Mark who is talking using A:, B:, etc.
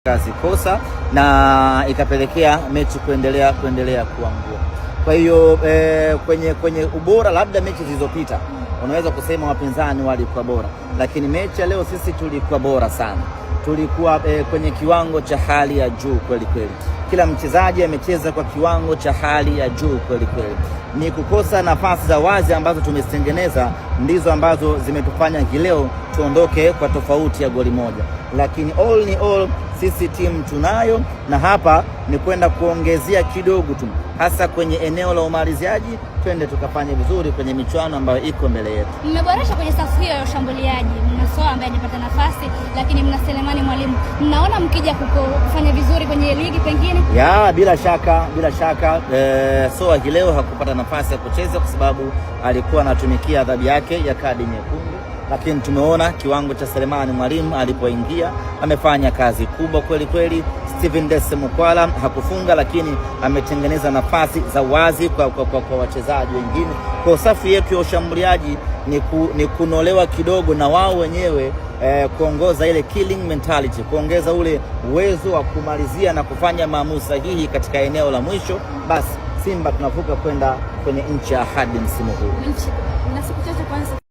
A: kazi kosa na ikapelekea mechi kuendelea kuwa ngumu. Kwa hiyo kwenye ubora labda mechi zilizopita unaweza kusema wapinzani walikuwa bora, lakini mechi ya leo sisi tulikuwa bora sana. Tulikuwa kwenye kiwango cha hali ya juu kweli kweli. Kila mchezaji amecheza kwa kiwango cha hali ya juu kweli kweli. Ni kukosa nafasi za wazi ambazo tumezitengeneza ndizo ambazo zimetufanya leo tuondoke kwa tofauti ya goli moja, lakini all in all sisi timu tunayo, na hapa ni kwenda kuongezea kidogo tu, hasa kwenye eneo la umaliziaji. Twende tukafanye vizuri kwenye michuano ambayo iko mbele yetu.
B: Mmeboresha kwenye safu hiyo ya ushambuliaji, mna Soa ambaye hajapata nafasi, lakini mna Selemani Mwalimu. Mnaona mkija kufanya vizuri kwenye ligi pengine?
A: Ya, bila shaka Soa leo hakupata nafasi ya kucheza kwa sababu alikuwa anatumikia adhabu yake ya kadi nyekundu, lakini tumeona kiwango cha Selemani Mwalimu alipoingia amefanya kazi kubwa kweli kweli. Steven Dese Mukwala hakufunga, lakini ametengeneza nafasi za wazi kwa wachezaji wengine. Kwa safu yetu ya ushambuliaji ni kunolewa kidogo na wao wenyewe, kuongoza ile killing mentality, kuongeza ule uwezo wa kumalizia na kufanya maamuzi sahihi katika eneo la mwisho. Basi Simba tunavuka kwenda kwenye nchi ya ahadi msimu huu.